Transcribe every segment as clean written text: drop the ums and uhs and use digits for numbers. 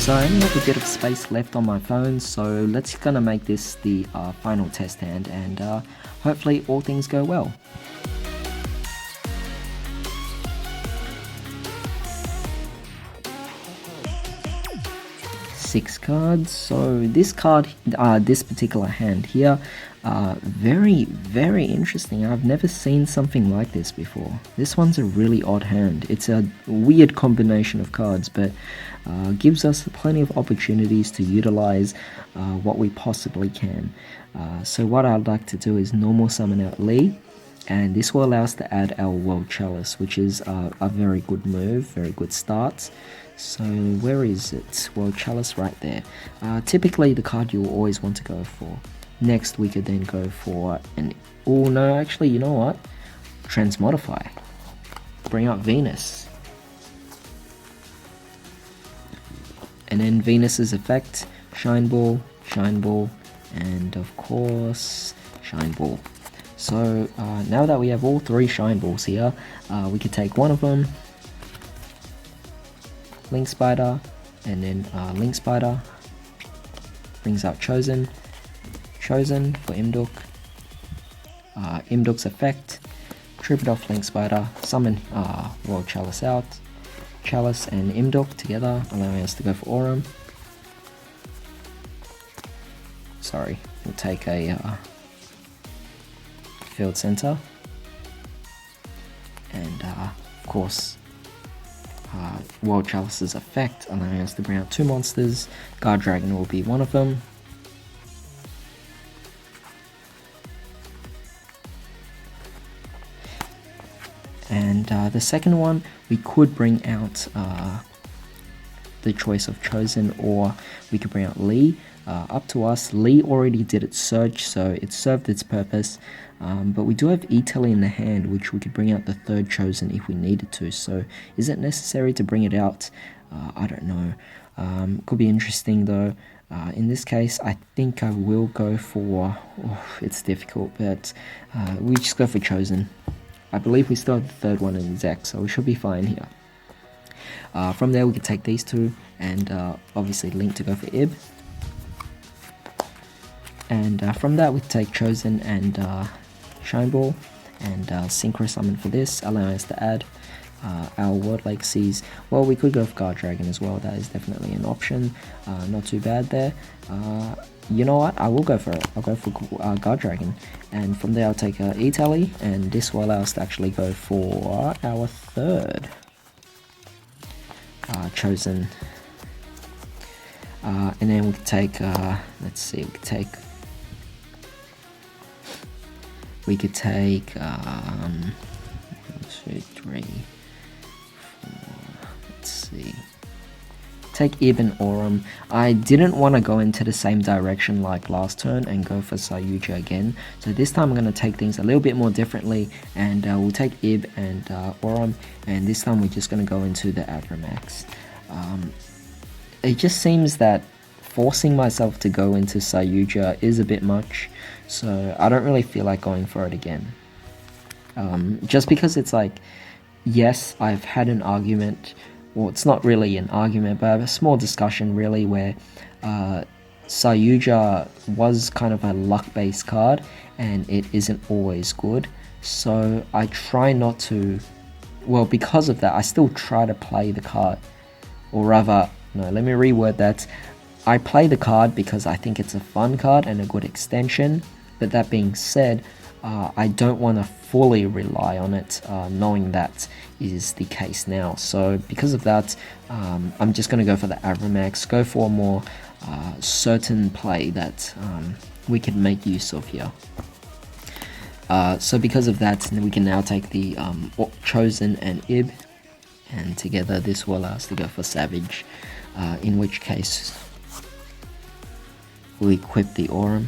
So I only have a bit of space left on my phone, so let's gonna make this the final test hand, and hopefully all things go well. Six cards. So this card, this particular hand here, very interesting. I've never seen something like this before. This one's a really odd hand. It's a weird combination of cards, but gives us plenty of opportunities to utilize what we possibly can. So what I'd like to do is normal summon out Lee, and this will allow us to add our World Chalice, which is a very good move, very good start. So where is it? World Chalice right there. Typically the card you will always want to go for. Next we could then go for an... oh no, actually, you know what? Transmodify. Bring up Venus. And then Venus's effect, Shine Ball, and of course, Shine Ball. So now that we have all three Shine Balls here, we could take one of them, Link Spider, and then Link Spider brings out Chosen for Imduk. Imduk's effect, trip it off Link Spider, summon World Chalice out, Chalice and Imduk together, allowing us to go for Aurum. Sorry, we'll take a Field Center, and of course World Chalice's effect, allowing us to bring out two monsters. Guard Dragon will be one of them. And the second one, we could bring out the choice of Chosen, or we could bring out Lee. Up to us. Lee already did its Surge, so it served its purpose. But we do have E-Telly in the hand, which we could bring out the third Chosen if we needed to. So is it necessary to bring it out? I don't know. Could be interesting though. In this case, I think I will go for... oh, it's difficult, but we just go for Chosen. I believe we still have the third one in exec, so we should be fine here. From there, we can take these two, and obviously Link to go for Ib. And from that, we take Chosen and Shine Ball, and Synchro Summon for this, allowing us to add our World Legacies. Well, we could go for Guard Dragon as well. That is definitely an option. Not too bad there. You know what? I will go for it. I'll go for Guard Dragon, and from there I'll take E-Telly, and this will allow us to actually go for our third Chosen. And then we can take, let's see, we could take 1, 2, 3, 4, let's see, take Ib and Aurum. I didn't want to go into the same direction like last turn and go for Yugioh again, so this time I'm going to take things a little bit more differently, and we'll take Ib and Aurum, and this time we're just going to go into the Avramax. It just seems that forcing myself to go into Yugioh is a bit much, so I don't really feel like going for it again. Just because it's like, yes, I've had an argument, well, it's not really an argument, but a small discussion really, where Yugioh was kind of a luck-based card, and it isn't always good, so I try not to, well, because of that, I still try to play the card, or rather, no, let me reword that. I play the card because I think it's a fun card and a good extension, but that being said, I don't want to fully rely on it, knowing that is the case now. So because of that, I'm just going to go for the Avramax, go for a more certain play that we can make use of here. So because of that, we can now take the Chosen and Ib, and together this will allow us to go for Savage, in which case we'll equip the Aurum,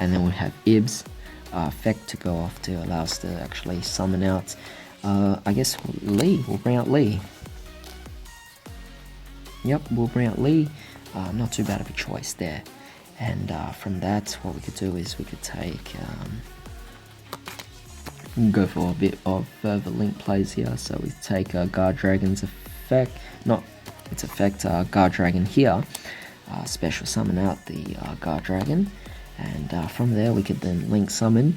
and then we have Ib's effect to go off to allow us to actually summon out, I guess, Lee. We'll bring out Lee. Yep, we'll bring out Lee. Not too bad of a choice there. And from that, what we could do is we could take... go for a bit of further link plays here. So we take Guard Dragon's effect, not its effect, Guard Dragon here, special summon out the Guard Dragon, and from there we could then link summon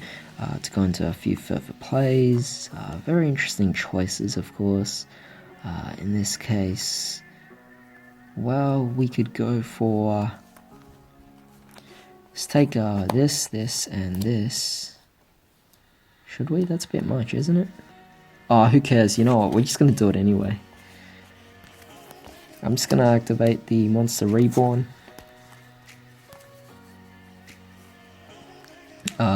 to go into a few further plays. Very interesting choices, of course. In this case, well, we could go for, let's take this, and this. Should we? That's a bit much, isn't it? Oh, who cares? You know what? We're just gonna do it anyway. I'm just gonna activate the Monster Reborn.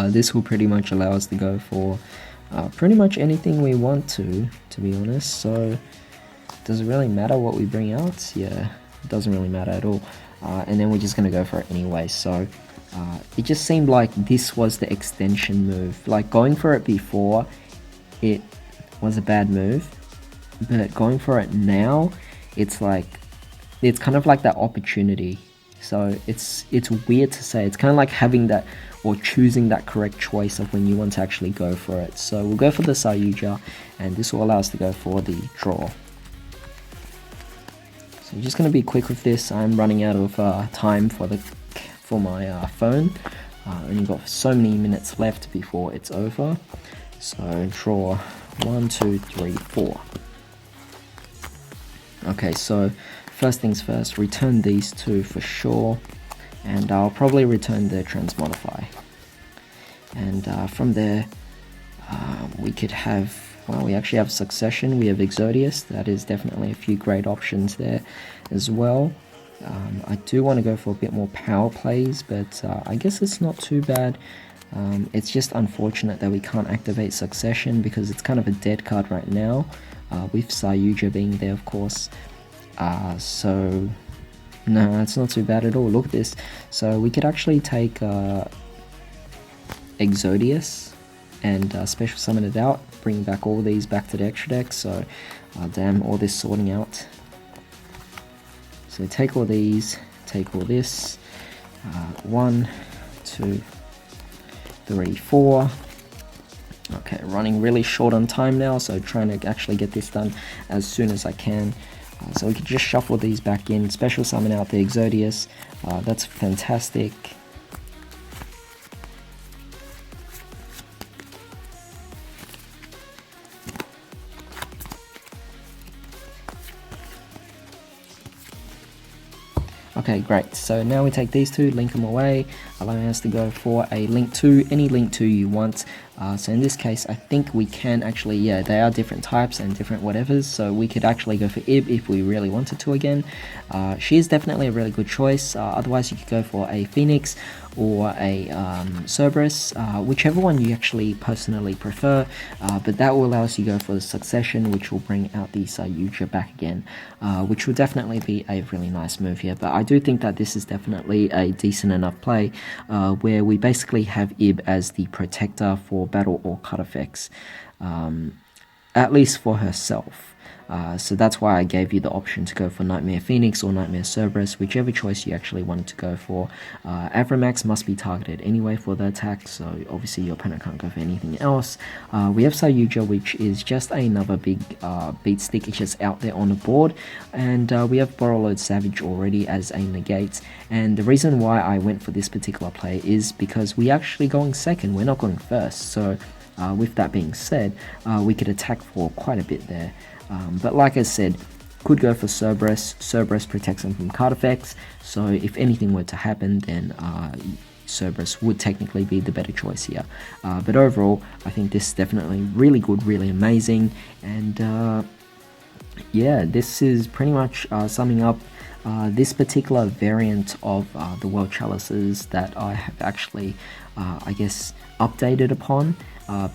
This will pretty much allow us to go for pretty much anything we want to be honest. So, does it really matter what we bring out? Yeah, it doesn't really matter at all. And then we're just gonna go for it anyway. So, it just seemed like this was the extension move. Like, going for it before, it was a bad move, but going for it now, it's like, it's kind of like that opportunity. So it's weird to say. It's kind of like having that, or choosing that correct choice of when you want to actually go for it. So we'll go for the Yugioh, and this will allow us to go for the draw. So I'm just going to be quick with this. I'm running out of time for my phone. Only got so many minutes left before it's over. So draw 1, 2, 3, 4. Okay, so first things first, return these two for sure, and I'll probably return the Transmodify. And from there, we could have, well, we actually have Succession, we have Exodius. That is definitely a few great options there as well. I do want to go for a bit more power plays, but I guess it's not too bad. It's just unfortunate that we can't activate Succession because it's kind of a dead card right now, with Yugioh being there, of course. So no, it's not too bad at all. Look at this. So we could actually take Exodius and special summon it out, bring back all these back to the extra deck. So damn, all this sorting out. So take all these, take all this. 1, 2, 3, 4. Okay, running really short on time now, so trying to actually get this done as soon as I can. So we can just shuffle these back in, special summon out the Exodius. That's fantastic. Okay, great. So now we take these two, link them away, allowing us to go for a link 2, any link 2 you want. So in this case, I think we can actually, yeah, they are different types and different whatevers, so we could actually go for Ib if we really wanted to again. She is definitely a really good choice. Otherwise, you could go for a Phoenix or a Cerberus, whichever one you actually personally prefer, but that will allow us to go for the Succession, which will bring out the Yugioh back again, which will definitely be a really nice move here. But I do think that this is definitely a decent enough play, where we basically have Ib as the protector for battle or cut effects, at least for herself. So that's why I gave you the option to go for Nightmare Phoenix or Nightmare Cerberus, whichever choice you actually wanted to go for. Avramax must be targeted anyway for the attack, so obviously your opponent can't go for anything else. We have Yugioh, which is just another big beat stick. It's just out there on the board, and we have Borreload Savage already as a negate. And the reason why I went for this particular play is because we're actually going second, we're not going first. So with that being said, we could attack for quite a bit there. But like I said, could go for Cerberus. Cerberus protects them from card effects, so if anything were to happen, then Cerberus would technically be the better choice here. But overall, I think this is definitely really good, really amazing, and yeah, this is pretty much summing up this particular variant of the World Chalices that I have actually, I guess, updated upon.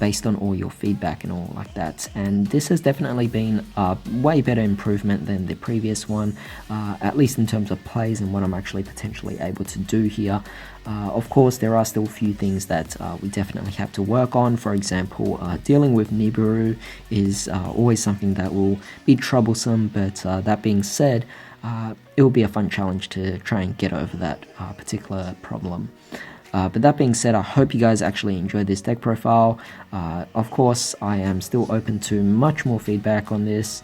Based on all your feedback and all like that, and this has definitely been a way better improvement than the previous one, at least in terms of plays and what I'm actually potentially able to do here. Of course, there are still a few things that we definitely have to work on. For example, dealing with Nibiru is always something that will be troublesome, but that being said, it will be a fun challenge to try and get over that particular problem. But that being said, I hope you guys actually enjoyed this deck profile. Of course, I am still open to much more feedback on this.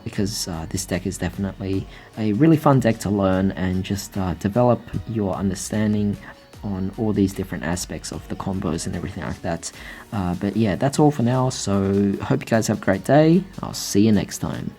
because this deck is definitely a really fun deck to learn and just develop your understanding on all these different aspects of the combos and everything like that. But yeah, that's all for now, so hope you guys have a great day. I'll see you next time.